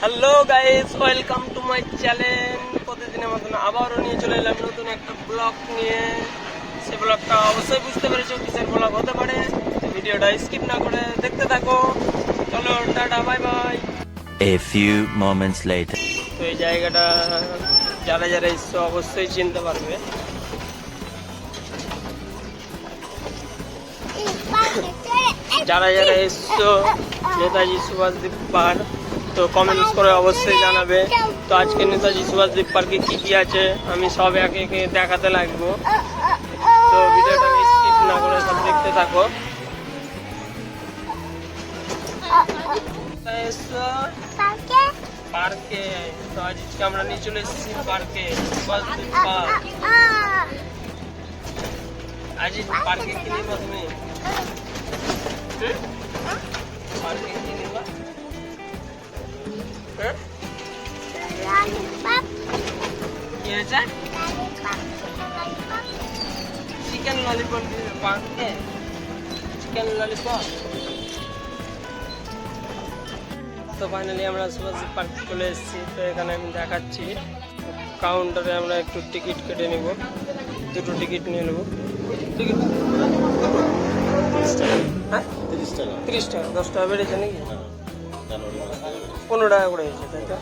Hello guys, welcome to my channel. প্রতিদিনের মতন আবারও নিয়ে চলে এলাম নতুন একটা ব্লগ নিয়ে। সে ব্লগটা অবশ্যই বুঝতে পেরেছো কিসের ব্লগ হতে পারে। ভিডিওটা স্কিপ না করে দেখতে থাকো। চলো tata, bye bye. A few moments later. তো এই জায়গাটা যারা যারা এসছো অবশ্যই চিনতে পারবে। যারা যারা এসছো নেতাজি সুভাষদ্বীপ পার্ক, তো কমেন্টস করে অবশ্যই জানাবে। তো আজকে নেতাজি সুভাষদ্বীপ পার্কে কি কি আছে আমি সব একে একে দেখাতে লাগবো। তো ভিডিওটা স্কিপ না করে সব দেখতে থাকো। পার্কে তো আজকে আমরা নিয়ে চলে এসেছি পার্কে, সুভাষদ্বীপ পার্ক। আজ পার্কে কি নিবা তুমি? পার্কে কি নিবা? কি হয়েছে? চিকেন ললিপপ পার্কে, চিকেন ললিপপ। তো ফাইনালি আমরা সুভাষদ্বীপ পার্কে চলে এসেছি। তো এখানে আমি দেখাচ্ছি কাউন্টারে আমরা একটু টিকিট কেটে নেব। দুটো টিকিট নিয়ে নেবো। টিকিট 30 টাকা। 10 টাকা বেড়েছে নাকি? 15 টাকা করে হয়েছে, তাই তো?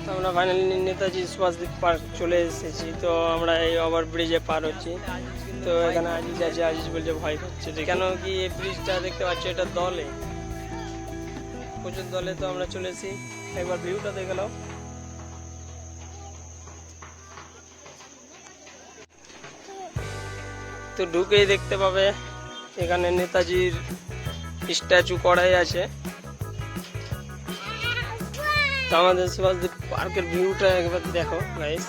তো আমরা ফাইনালি নেতাজি সুভাষদ্বীপ পার্ক চলে এসেছি। তো আমরা এই ওভার ব্রিজে পার হচ্ছি। তো এখানে আজিজ আছে, আজিজ বলছে ভয় পাচ্ছে। কেন কি এই ব্রিজটা দেখতে পাচ্ছি এটা দলে, প্রচুর দলে। তো আমরা চলে এসেছি, একবার ভিউটা দেখে নাও। তো ঢুকেই দেখতে পাবে এখানে নেতাজির স্ট্যাচু করাই আছে। তো আমাদের সুভাষদ্বীপ পার্কের ভিউটা একবার দেখো গাইস।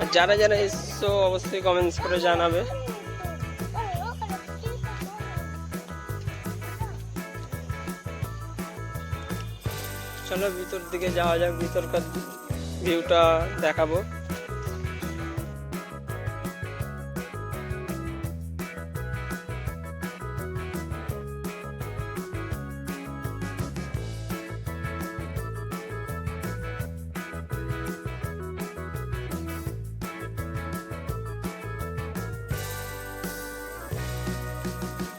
আর যারা যারা এসছো অবশ্যই কমেন্টস করে জানাবে। চলো ভিতর দিকে যাওয়া যাক, ভিতরকার ভিউটা দেখাবো।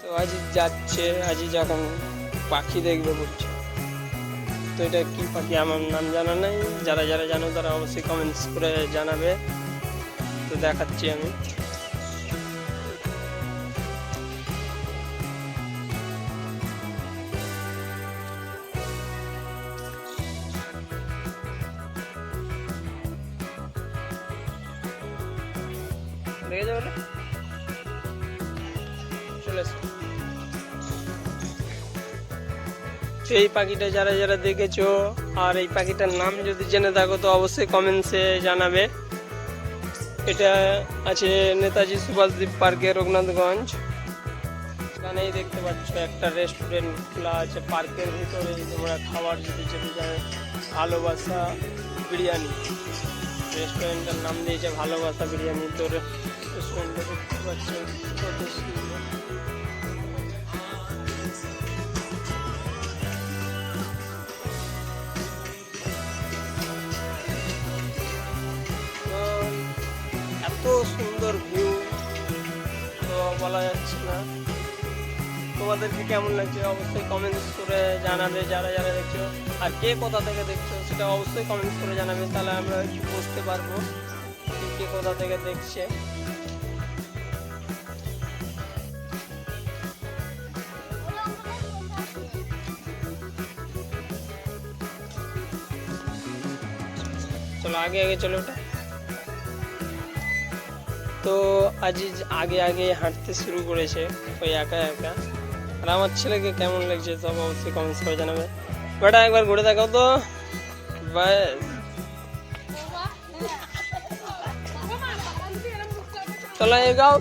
তো আজি যাচ্ছে, আজি যখন পাখি দেখবে বলছে। তো এটা কি পাখি আমার নাম জানা নাই, যারা যারা জানো তারা অবশ্যই কমেন্টস করে জানাবে। তো দেখাচ্ছি আমি। দেখে যাবে, চলে এসো। এই পাখিটা যারা যারা দেখেছো আর এই পাখিটার নাম যদি জেনে থাকো তো অবশ্যই কমেন্টসে জানাবে। এটা আছে নেতাজি সুভাষদ্বীপ পার্কে, রঘুনাথগঞ্জ। এখানেই দেখতে পাচ্ছ একটা রেস্টুরেন্ট খোলা আছে পার্কের ভিতরে। তোমরা খাবার যদি যেতে চাও, ভালোবাসা বিরিয়ানি, রেস্টুরেন্টের নাম দিয়েছে ভালোবাসা বিরিয়ানি। তো রেস্টুরেন্টটা দেখতে পাচ্ছ কত সুন্দর। এত সুন্দর ভিউ তো বলা যাচ্ছে না। তোমাদেরকে কেমন লাগছে অবশ্যই কমেন্টস করে জানাবে যারা যারা দেখছো। আর কে কোথা থেকে দেখছো সেটা অবশ্যই কমেন্টস করে জানাবে, তাহলে আমরা বুঝতে পারবো কে কোথা থেকে দেখছে। চলো আগে আগে চলো ওটা। তো আজিজ আগে আগে হাঁটতে শুরু করেছে ওই একা একা। আর আমার ছেলেকে কেমন লাগছে সব অবশ্যই কমেন্টস করে জানাবে। বেটা একবার ঘুরে দেখাও তো, ব্যাস। চলো এগাও।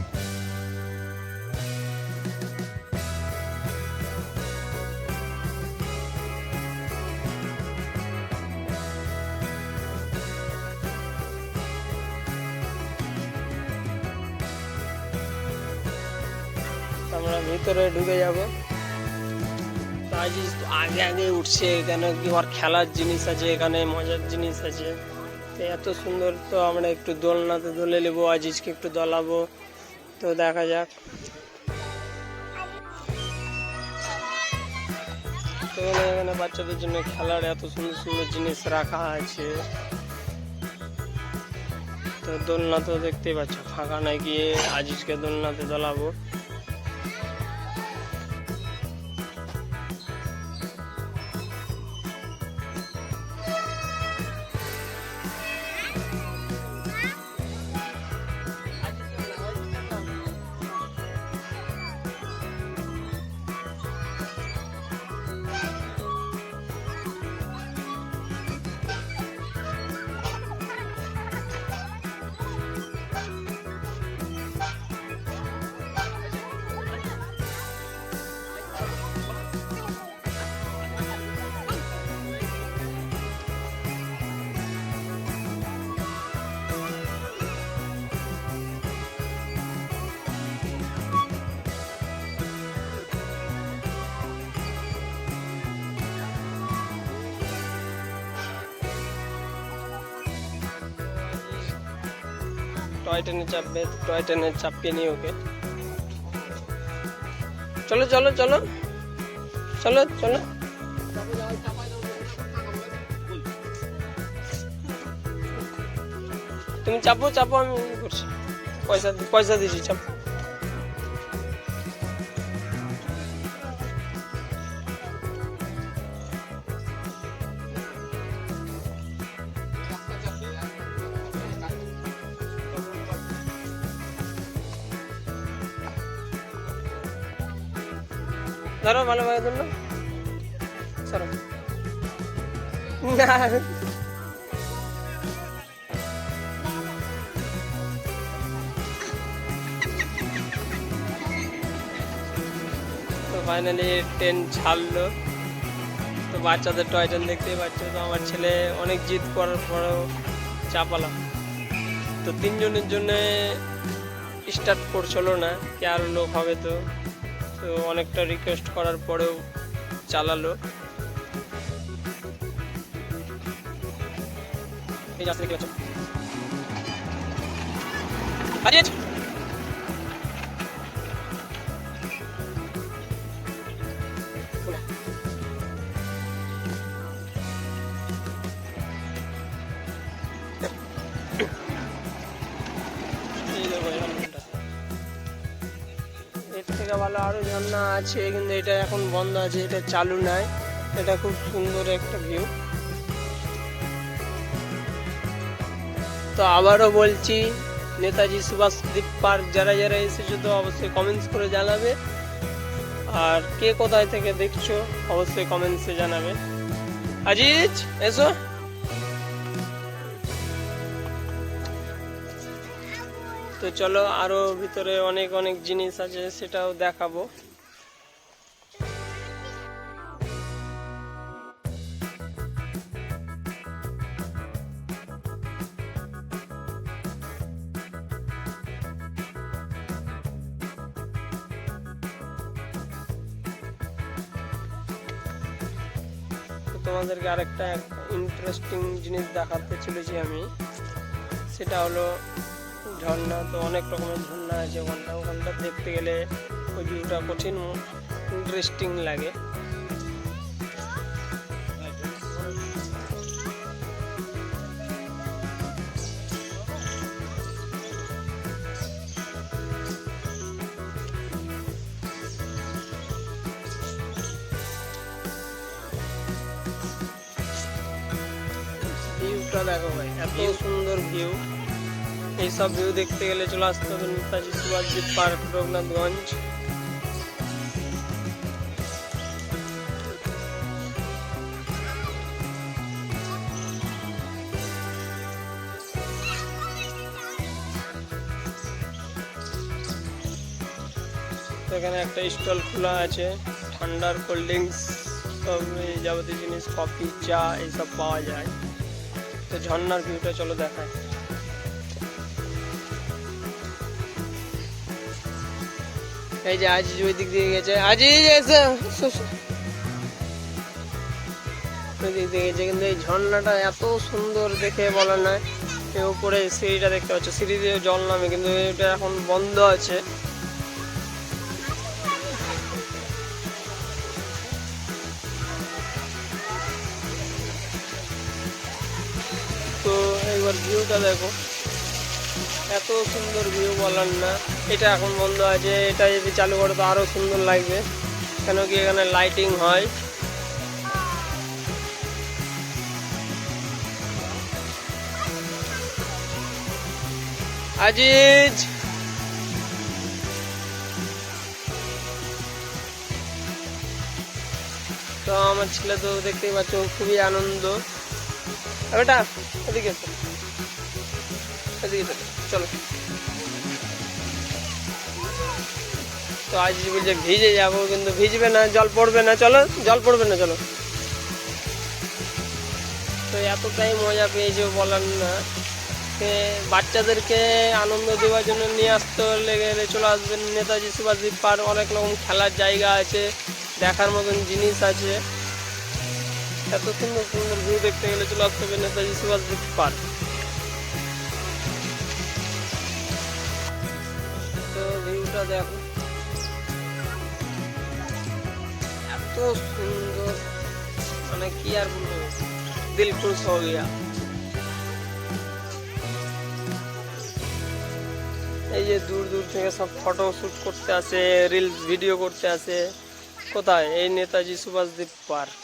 আমরা ভিতরে ঢুকে যাব। আজিজ আগে আগে উঠছে, কেন কি ওর খেলার জিনিস আছে, এখানে মজার জিনিস আছে। তো এত সুন্দর, তো আমরা একটু দোলনাতে দোলে নেবো, আজিজকে একটু দোলাবো। তো দেখা যাক। তো এখানে বাচ্চাদের জন্য খেলার এত সুন্দর সুন্দর জিনিস রাখা আছে। তো দোলনা তো দেখতেই পাচ্ছ ফাঁকা নাই, গিয়ে আজিজকে দোলনাতে দোলাবো। টয় ট্রেনে চাপবে, টয় ট্রেনে চাপিয়ে নিয়ে ওকে। চলো চলো চলো চলো চলো। তুমি চাপো চাপো, আমি করছি, পয়সা পয়সা দিচ্ছি, চাপো। ধরো ভালোভাবে ধরো, সরো না। তো ফাইনালি ট্রেন ছাড়লো। তো বাচ্চাদের টয় ট্রেন দেখতেই পাচ্ছ। তো আমার ছেলে অনেক জিদ করার পরেও চাপালাম। তো তিনজনের জন্য স্টার্ট করছিল না, কি আরো লোক হবে। তো তো অনেকটা রিকোয়েস্ট করার পরেও চালালো। এই রাস্তা দেখতে পাচ্ছ। আজিজ এর থেকে ভালো আরো ঝর্ণা আছে, কিন্তু এটা এখন বন্ধ আছে, এটা চালু নাই। এটা খুব সুন্দর একটা ভিউ। তো আবারও বলছি, নেতাজি সুভাষদ্বীপ পার্ক যারা যারা এসেছো তো অবশ্যই কমেন্টস করে জানাবে। আর কে কোথায় থেকে দেখছো অবশ্যই কমেন্টসে জানাবে। আজিজ এসো। তো চলো, আরো ভিতরে অনেক অনেক জিনিস আছে, সেটাও দেখাবো। তোমাদেরকে আরেকটা ইন্টারেস্টিং জিনিস দেখাতে চলেছি আমি, সেটা হলো ঝর্ণা। তো অনেক রকমের ঝর্ণা আছে ওখানটা দেখতে গেলে ওই ভিউটা কঠিন ইন্টারেস্টিং লাগে। ভিউটা দেখো ভাই, এত সুন্দর ভিউ। এইসব ভিউ দেখতে গেলে চলে আসতে হবে নেতাজি সুভাষদ্বীপ পার্ক, রঘুনাথগঞ্জ। এখানে একটা স্টল খোলা আছে, ঠান্ডার কোল্ড ড্রিঙ্কস সব যাবতীয় জিনিস, কফি চা এইসব পাওয়া যায়। তো ঝর্ণার ভিউটা চলো দেখায়। এই যে আজিজ ওই দিক দিয়ে গেছে, আজিজ এসে ওই দিক দিয়ে গেছে। কিন্তু এই ঝর্ণাটা এত সুন্দর দেখে বলার নয়। এই উপরে সিঁড়িটা দেখতে পাচ্ছ, সিঁড়ি দিয়ে জল নামে, কিন্তু এটা এখন বন্ধ আছে। তো একবার ভিউটা দেখো, এত সুন্দর ভিউ বলার না। এটা এখন বন্ধ আছে, এটা যদি চালু করে তো আরো সুন্দর লাগবে, কেন কি এখানে লাইটিং হয়। আজিজ তো আমার ছেলে তো দেখতেই পাচ্ছ খুবই আনন্দ। বেটা এদিকে এসো, এদিকে চলো। তো আজিজ বলছে ভিজে যাবো, কিন্তু ভিজবে না, জল পড়বে না, চলো জল পড়বে না, চলো। তো এতটাই মজা পেয়েছে বলার না। বাচ্চাদেরকে আনন্দ দেওয়ার জন্য নিয়ে আসতে গেলে চলে আসবেন নেতাজি সুভাষদ্বীপ পার্ক। অনেক রকম খেলার জায়গা আছে, দেখার মতন জিনিস আছে। এত সুন্দর সুন্দর ভিউ দেখতে গেলে চলে আসতে হবে নেতাজি সুভাষদ্বীপ পার্ক। তো ভিউটা দেখো, এত সুন্দর, মানে কি আর বলবো, দিল খুশ হয়ে গিয়া। এই যে দূর দূর থেকে সব ফটো শুট করতে আসে, রিলস ভিডিও করতে আসে। কোথায়? এই নেতাজি সুভাষদ্বীপ পার্ক।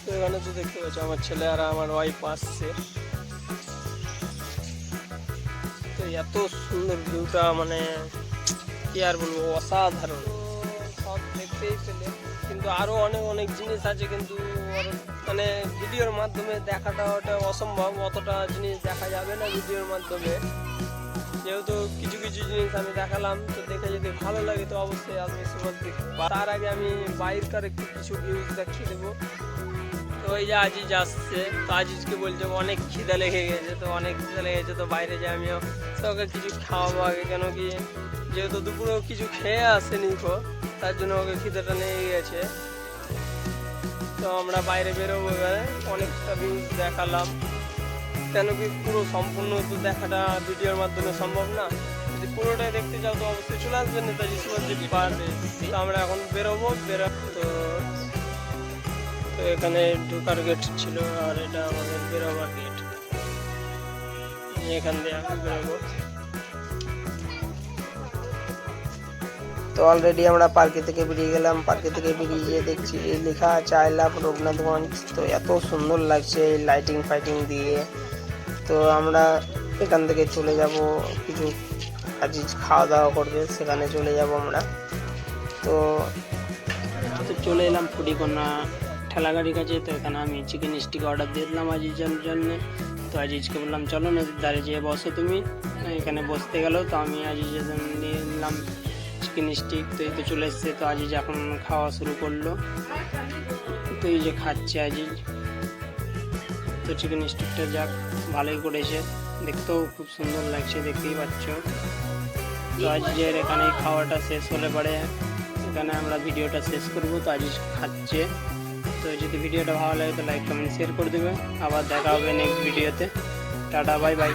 তো এখানে তো দেখতে পাচ্ছ আমার ছেলে আর আমার ওয়াইফ আসছে। তো এত সুন্দর ভিউটা, মানে কি আর বলবো, অসাধারণ। সব দেখতেই পেলে, কিন্তু আরো অনেক অনেক জিনিস আছে, কিন্তু মানে ভিডিওর মাধ্যমে দেখাটা ওটা অসম্ভব। অতটা জিনিস দেখা যাবে না ভিডিওর মাধ্যমে, যেহেতু কিছু কিছু জিনিস আমি দেখালাম। তো দেখে যদি ভালো লাগে তো অবশ্যই আসবে সুভাষদ্বীপ। তার আগে আমি বাইরকার একটু কিছু ভিউজ দেখিয়ে দেবো। তো ওই যে আজিজ আসছে, তো আজিজকে বলছে অনেক খিদা লেগে গেছে, তো অনেক খিদা লেগেছে, তো বাইরে যাই আমিও ওকে কিছু খাওয়াবো আগে, কেন কি যেহেতু দুপুরেও কিছু খেয়ে আসেনি তো, তার জন্য ওকে খিদাটা লেগে গেছে। তো আমরা বাইরে বেরোবো, এবারে অনেকটা ভিউজ দেখালাম, কেন কি পুরো সম্পূর্ণ তো দেখাটা ভিডিওর মাধ্যমে সম্ভব না। যদি পুরোটাই দেখতে চাও তো অবশ্যই চলে আসবেন নেতাজি সুভাষদ্বীপ পার্কে। তো আমরা এখন বেরোবো। তো এখানে ঢোকার গেট ছিল, আর এটা আমাদের বেরোবার গেট। এখান দিয়ে আমি বেরোবো। তো অলরেডি আমরা পার্কে থেকে বেরিয়ে গেলাম। পার্কে থেকে বেরিয়ে গিয়ে দেখছি লেখা আছে আই লাভ রঘুনাথগঞ্জ। তো এত সুন্দর লাগছে এই লাইটিং ফাইটিং দিয়ে। তো আমরা এখান থেকে চলে যাব, কিছু আজিজ খাওয়া দাওয়া করবে, সেখানে চলে যাব আমরা। তো চলে এলাম ফুটিকোনা ঠেলা গাড়ির কাছে। তো এখানে আমি চিকেন স্টিক অর্ডার দিয়ে দিলাম আজিজের জন্য। তো আজিজকে বললাম চলো নদীর ধারে যেয়ে বসো তুমি। এখানে বসতে গেল, তো আমি আজিজের জন্য নিয়ে নিলাম চিকেন স্টিক। তো এই তো চলে এসছে। তো আজিজ এখন খাওয়া শুরু করলো। তো এই যে খাচ্ছে আজিজ। তো চিকেন স্টিকটা যাক ভালোই করেছে, দেখতেও খুব সুন্দর লাগছে, দেখতেই পাচ্ছ। তো আজিজের এখানে খাওয়াটা শেষ হলে পরে এখানে আমরা ভিডিওটা শেষ করব। তো আজিজ খাচ্ছে। তো যদি ভিডিওটা ভালো লাগে তো লাইক কমেন্ট শেয়ার করে দেবে। আবার দেখা হবে নেক্সট ভিডিওতে। Tata, bye bye.